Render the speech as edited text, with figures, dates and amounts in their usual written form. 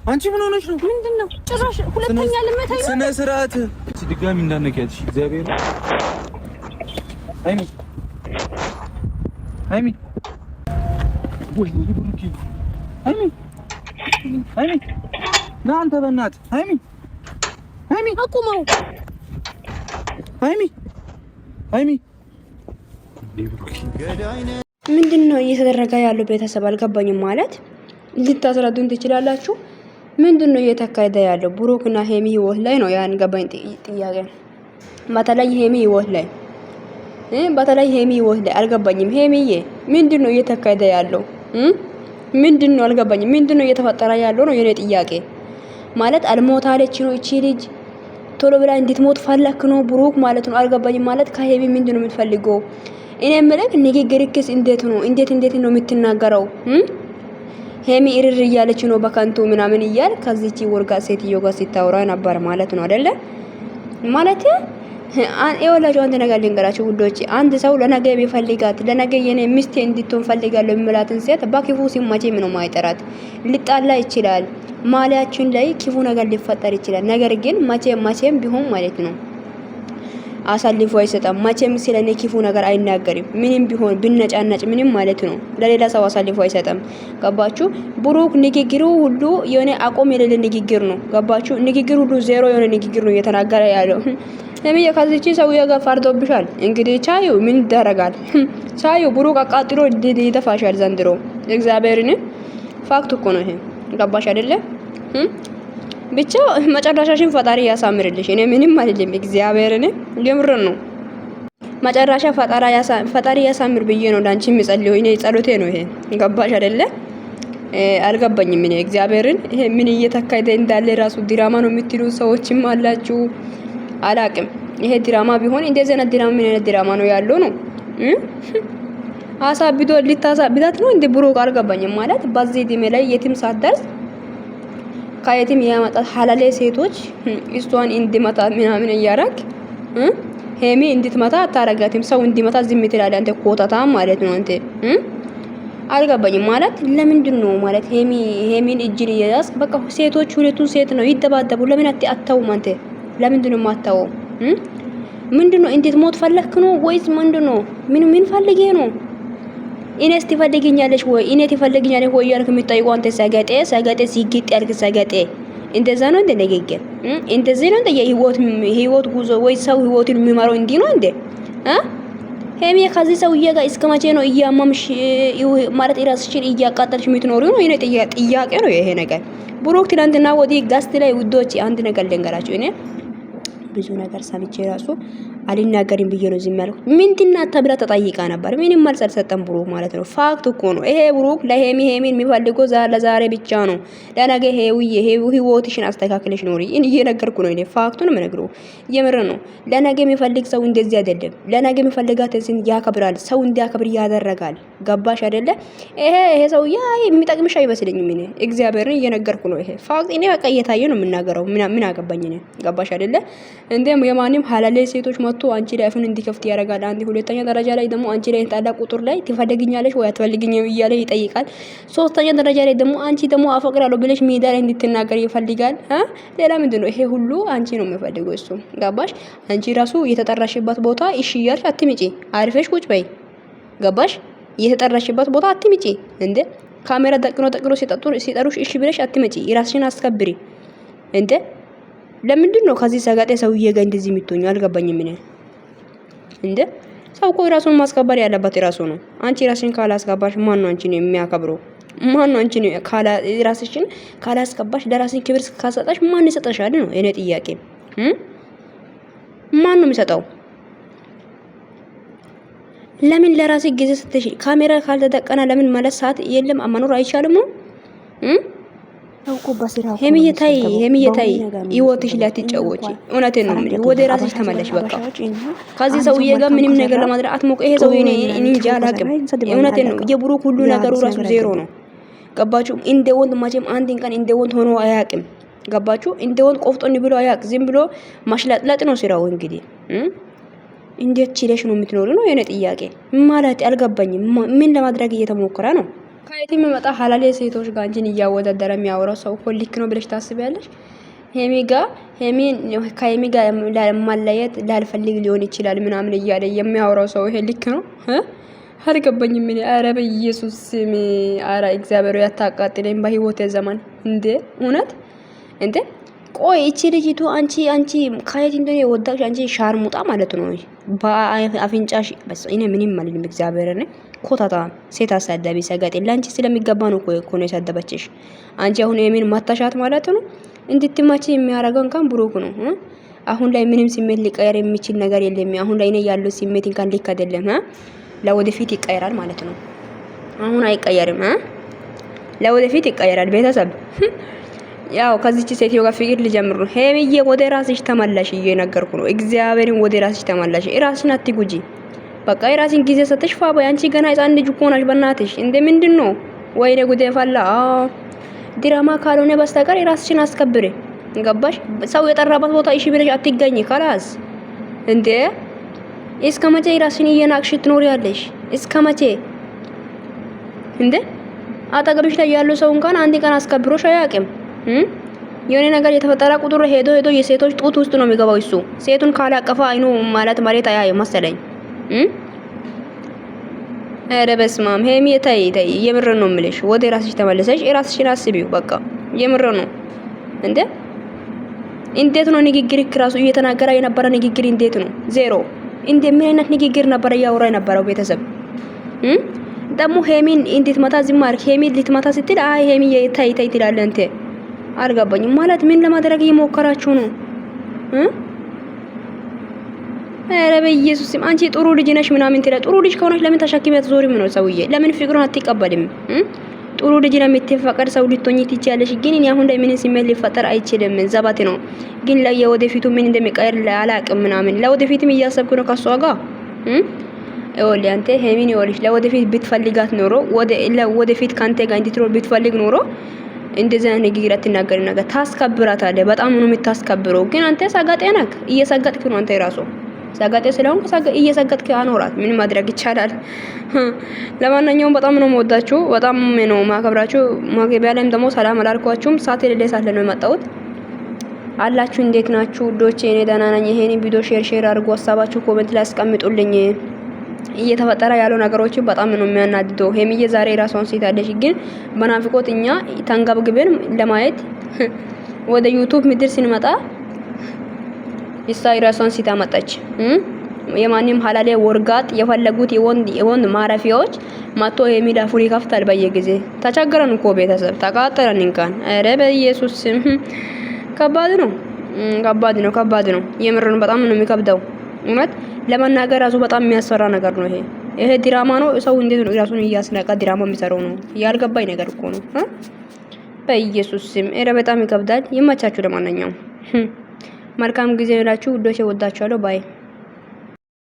አንቺ ምን ሆነሽ ነው? ምንድነው? ጭራሽ ሁለተኛ ልመታኝ ነው። ስነ ስርዓት ድጋሚ እንዳነካትሽ እግዚአብሔር። ሃይሚ ሃይሚ ወይ ብሩክ ሃይሚ ሃይሚ ና አንተ በእናትህ ሃይሚ ሃይሚ አቁመው ሃይሚ ሃይሚ ምንድነው እየተደረገ ያለው? ቤተሰብ አልገባኝም። ማለት ልታስረዱን ትችላላችሁ? ምንድነው እየተካሄደ ያለው? ብሩክና ሄሚ ህይወት ላይ ነው ያን ገባኝ ጥያቄ። በተለይ ሄሚ ህይወት ላይ አልገባኝም። ሄሚዬ ምንድነው እየተካሄደ ያለው? ምንድነው አልገባኝም። ምንድነው እየተፈጠረ ያለው ነው የኔ ጥያቄ። ማለት አልሞታለች ነው እቺ ልጅ ቶሎ ብላ እንድትሞት ፈለክ ነው ብሩክ ማለት ነው? አልገባኝም። ማለት ከሄሚ ምንድነው የምትፈልገው? እኔ የምልህ ንግግርክስ እንዴት ነው የምትናገረው? ሄሚ እርር እያለች ነው በከንቱ ምናምን እያል ከዚህቺ ወርጋ ሴትዮ ጋር ሲታወራ ነበር ማለት ነው አይደለ? ማለት የወላጆ አንድ ነገር ልንገራችሁ ውዶች፣ አንድ ሰው ለነገ የሚፈልጋት ለነገ የኔ ሚስቴ እንድትሆን ፈልጋለሁ የሚላትን ሴት በክፉ ሲማቼ ምንም ማይጠራት ሊጣላ ይችላል። ማሊያችን ላይ ክፉ ነገር ሊፈጠር ይችላል። ነገር ግን መቼም ቢሆን ማለት ነው አሳልፎ አይሰጣም። መቼም ስለኔ ክፉ ነገር አይናገርም። ምንም ቢሆን ብነጫነጭ ምንም ማለት ነው ለሌላ ሰው አሳልፎ አይሰጣም። ገባችሁ? ብሩክ ንግግሩ ሁሉ የሆነ አቆም የሌለ ንግግር ነው። ገባችሁ? ንግግሩ ሁሉ ዜሮ የሆነ ንግግር ነው እየተናገረ ያለው። ለምን ከዚህች ሰውዬ ጋር ፈርዶብሻል። እንግዲህ ቻዩ ምን ይደረጋል? ቻዩ ብሩክ አቃጥሎ ይደፋሻል ዘንድሮ። እግዚአብሔርን ፋክት እኮ ነው ይሄ። ገባሽ አይደለ? ብቻ መጨረሻሽን ፈጣሪ ያሳምርልሽ። እኔ ምንም አይደለም። እግዚአብሔርን የምርን ነው። መጨረሻ ፈጣሪ ያሳምር ብዬ ነው ዳንቺ የሚጸልየው። እኔ ጸሎቴ ነው ይሄ። ገባሽ አይደለ? አልገባኝም። እኔ እግዚአብሔርን ይሄ ምን እየተካሄደ እንዳለ ራሱ ድራማ ነው የምትሉ ሰዎችም አላችሁ። አላቅም። ይሄ ድራማ ቢሆን እንደዚህ አይነት ድራማ ምን አይነት ድራማ ነው ያለው ነው? አሳብዶ ልታሳብዳት ነው እንደ ብሩክ አልገባኝም። ማለት በዚህ እድሜ ላይ የትም ሳትደርስ ከየትም ያመጣት ሐላሌ ሴቶች እሷን እንዲመታ ምናምን እያረክ ሄሚ እንድትመታ አታረጋትም። ሰው እንዲመታ ዝም ትላለህ አንተ ኮታታ ማለት ነው አንተ። አልገባኝም። ማለት ለምንድን ነው ማለት ሄሚን እጅን እየያዝ በቃ ሴቶች ሁለቱን ሴት ነው ይደባደቡ። ለምን አታውም አንተ? ለምንድን ነው የማታው? ምንድን ነው እንዴት ሞት ፈለክ ነው ወይስ ምንድን ነው? ምን ፈልጌ ነው? እኔስ ትፈልጊኛለሽ ወይ እኔ ትፈልጊኛለሽ ወይ ያልክ የምትጠይቀው አንተ ሰገጤ ሲግጥ ያልክ ሰገጤ። እንደዛ ነው እንደ ንግግር እንደዚህ ነው እንደ የህይወት ጉዞ ወይ ሰው ህይወትን የሚመራው እንዲህ ነው እንደ ሄሚ ከዚህ ሰውዬ ጋር እስከ መቼ ነው እያመምሽ ማለት ራስሽን እያቃጠልሽ የምትኖሪው ነው? እኔ ጥያቄ ነው ይሄ ነገር። ብሩክ ትናንትና ወዲህ ጋስት ላይ ውዶች አንድ ነገር ልንገራችሁ። እኔ ብዙ ነገር ሰምቼ ራሱ አልናገርም ብዬ ነው ዝም ያልኩት። ምንድና ተብላ ተጠይቃ ነበር። ምንም መልስ አልሰጠም ብሩክ ማለት ነው። ፋክት እኮ ነው ይሄ። ብሩክ ሄሚን የሚፈልገው ለዛሬ ብቻ ነው። ለነገ ህይወትሽን አስተካክለሽ ኖሪ እየነገርኩ ነው። እኔ ፋክቱን የምነግረው የምር ነው። ለነገ የሚፈልግ ሰው እንደዚህ አይደለም። ለነገ የሚፈልጋትን ያከብራል። ሰው እንዲያከብር ያደርጋል። ገባሽ አይደለ? ይሄ ሰው የሚጠቅምሽ አይመስለኝም። እኔ እግዚአብሔርን እየነገርኩ ነው። ይሄ ፋክት እኔ በቃ እየታየ ነው የምናገረው። ምን አገባኝ እኔ። ገባሽ አይደለ? እንደም የማንም ሐላሌ ሴቶች መጥቶ አንቺ ላይ አፉን እንዲከፍት ያደርጋል። አንድ ሁለተኛ ደረጃ ላይ ደግሞ አንቺ ላይ ታላ ቁጥር ላይ ትፈልጊኛለሽ ወይ አትፈልጊኝም እያለ ይጠይቃል። ሶስተኛ ደረጃ ላይ ደግሞ አንቺ ደግሞ አፈቅራለሁ ብለሽ ሜዳ ላይ እንድትናገር ይፈልጋል። ሌላ ምንድነው? ይሄ ሁሉ አንቺ ነው የሚፈልገው እሱ። ገባሽ? አንቺ ራሱ የተጠራሽበት ቦታ እሺ እያልሽ አትምጪ። አሪፈሽ ቁጭ በይ። ገባሽ? የተጠራሽበት ቦታ አትምጪ። እንዴ ካሜራ ደቅኖ ሲጠሩሽ እሺ ብለሽ አትምጪ። ራስሽን አስከብሪ። እንዴ ለምንድን ነው ከዚህ ሰጋጤ ሰውዬ ጋር እንደዚህ የምትሆኚው? አልገባኝም። ምን እንደ ሰው እኮ ራሱን ማስከበር ያለበት ራሱ ነው። አንቺ ራስሽን ካላስከባሽ ማን ነው አንቺን የሚያከብረው? ማን ነው አንቺን ራስሽን ካላስከባሽ ለራስሽ ክብር ካሰጣሽ ማን ይሰጣሻል ነው የኔ ጥያቄ። ማን ነው የሚሰጠው? ለምን ለራስሽ ጊዜ ስትሽ ካሜራ ካልተደቀና ለምን ማለት ሰዓት የለም መኖር አይቻልም ነው? ሄሚዬ ታይ ህይወትሽ ላይ አትጫወቺ። እውነቴን ነው የምልሽ። ወደ ራስሽ ተመለሽ በቃ። ከዚህ ሰውዬ ጋር ምንም ነገር ለማድረግ አትሞቅ። ይሄ ሰውዬ እኔ እንጃ አላውቅም። እውነቴን ነው። የብሩክ ሁሉ ነገሩ ራሱ ዜሮ ነው። ገባችሁ? እንደ ወንድ መቼም አንድን ቀን እንደ ወንድ ሆኖ አያውቅም። ገባችሁ? እንደ ወንድ ቆፍጦን ብሎ አያውቅ። ዝም ብሎ ማሽላጥላጥ ነው ስራው። እንግዲህ እንዴት ችለሽ ነው የምትኖሩ ነው የኔ ጥያቄ። ማለት አልገባኝም። ምን ለማድረግ እየተሞከረ ነው? ከየትም የሚመጣ ሀላሌ ሴቶች ጋር አንቺን እያወዳደረ የሚያወራው ሰው እኮ ልክ ነው ብለሽ ታስቢያለሽ? ከሄሚ ጋር ለማለየት ላልፈልግ ሊሆን ይችላል ምናምን እያለ የሚያወራው ሰው ይሄ ልክ ነው? አልገባኝም። ምን አረ በኢየሱስ ስም አረ እግዚአብሔር ያታቃጥለኝ በህይወቴ ዘመን እንዴ! እውነት እንዴ! ቆይ እቺ ልጅቱ አንቺ ከየት እንደሆነ የወጣሽ አንቺ ሻርሙጣ ማለት ነው። በአፍንጫሽ እኔ ምንም ማለት ነው። እግዚአብሔር ነው ኮታታ ሴት አሳዳቢ ሰጋጤ ላንቺ ስለሚገባ ነው እኮ ነው የሰደበችሽ። አንቺ አሁን የምን ማታሻት ማለት ነው። እንድትማቺ የሚያረጋው እንኳን ብሩክ ነው። አሁን ላይ ምንም ስሜት ሊቀየር የሚችል ነገር የለም። አሁን ላይ እኔ ያለው ስሜት እንኳን ልክ አይደለም። ለወደፊት ይቀየራል ማለት ነው። አሁን አይቀየርም። ለወደፊት ይቀየራል። ቤተሰብ ያው ከዚች ሴትዮ ጋር ፍቅር ሊጀምር ነው። ሄሚዬ ወደ ራስሽ ተመላሽ እየነገርኩ ነው። እግዚአብሔርን ወደ ራስሽ ተመላሽ። ራስሽን አትጉጂ። በቃ የራስን ጊዜ ሰጥሽ ፋባ። አንቺ ገና ህፃን ልጅ እኮ ነሽ። በእናትሽ እንደ ምንድን ነው? ወይኔ ጉዴ ፈላ። ድራማ ካልሆነ በስተቀር የራስሽን አስከብሪ። ገባሽ? ሰው የጠራበት ቦታ እሺ ብለሽ አትገኝ። ካላስ እንዴ እስከ መቼ ራስሽን እየናቅሽ ትኖሪያለሽ? እስከ መቼ እንዴ? አጠገብሽ ላይ ያለው ሰው እንኳን አንድ ቀን አስከብሮሽ አያውቅም። የሆነ ነገር የተፈጠረ ቁጥር ሄዶ የሴቶች ጡት ውስጥ ነው የሚገባው። እሱ ሴቱን ካላቀፋ አይኑ ማለት መሬት አያየው መሰለኝ። ኧረ በስመ አብ ሄሚ ተይ የምር ነው የምልሽ። ወደ ራስሽ ተመለሰሽ ራስሽን አስቢው። በቃ የምር ነው እንዴ። እንዴት ነው ንግግር ራሱ እየተናገረ የነበረ ንግግር እንዴት ነው? ዜሮ። እንዴ ምን አይነት ንግግር ነበር ያወራ የነበረው? ቤተሰብ ደግሞ ሄሚን እንዴት መታ ዝማር ሄሚን ልትመታ ስትል አይ ሄሚ ተይ ትላለህ አንተ። አልገባኝም ማለት ምን ለማድረግ እየሞከራችሁ ነው? ኧረ በኢየሱስም አንቺ ጥሩ ልጅ ነሽ ምናምን ትላ። ጥሩ ልጅ ከሆነሽ ለምን ተሸክመት ዞሪ? ምን ነው ሰውዬ? ለምን ፍቅሩን አትቀበልም? ጥሩ ልጅ ለምትፈቀድ ሰው ልትሆኚ ትችያለሽ። ግን እኔ አሁን ላይ ምን ስሜት ሊፈጠር አይችልም። ዘባት ነው። ግን ለወደፊቱ ምን እንደሚቀር አላቅም ምናምን። ለወደፊትም እያሰብኩ ነው ከሷ ጋር ወለ አንተ ሄሚን ይወልሽ ለወደፊት ብትፈልጋት ኖሮ ወደፊት ካንተ ጋር እንድትኖር ብትፈልግ ኖሮ እንደዛ ንግግር አትናገር። ነገር ታስከብራታለህ። በጣም ነው የምታስከብረው። ግን አንተ ሰጋጤ ነህ። እየሰጋጥክ ነው አንተ ራሱ ሰጋጤ ስለሆንክ እየሰጋጥክ አኖራት። ምን ማድረግ ይቻላል? ለማንኛውም በጣም ነው የምወዳችሁ፣ በጣም ነው ማከብራችሁ። ማገቢያ ላይም ደግሞ ሰላም አላልኳችሁም። ሰዓት የሌለ ሳለ ነው የመጣሁት። አላችሁ እንዴት ናችሁ ውዶቼ? እኔ ደህና ነኝ። ይሄን ቪዲዮ ሼር አድርጉ። ሀሳባችሁ ኮሜንት ላይ አስቀምጡልኝ። እየተፈጠረ ያለው ነገሮች በጣም ነው የሚያናድደው። ሄሚዬ ዛሬ ራሷን ሲታለሽ፣ ግን በናፍቆት እኛ ተንገብግበን ለማየት ወደ ዩቲዩብ ምድር ስንመጣ ኢስታይ ራሷን ሲታመጣች የማንም ሐላሌ ወርጋጥ የፈለጉት የወንድ ማረፊያዎች ማቶ ሄሚ ዳፉን ይከፍታል በየጊዜ። ተቸገረን እኮ ቤተሰብ ተቃጠረን እንኳን። ኧረ በኢየሱስ ስም ከባድ ነው። የምርን በጣም ነው የሚከብደው። እውነት ለመናገር ራሱ በጣም የሚያስፈራ ነገር ነው። ይሄ ድራማ ነው። ሰው እንዴት ነው ራሱን እያስናቀ ድራማ የሚሰራው ነው? ያልገባኝ ነገር እኮ ነው። በኢየሱስ ስም ኧረ በጣም ይከብዳል። ይመቻችሁ። ለማንኛውም መልካም ጊዜ ይላችሁ ውዶቼ፣ ወዳችኋለሁ። ባይ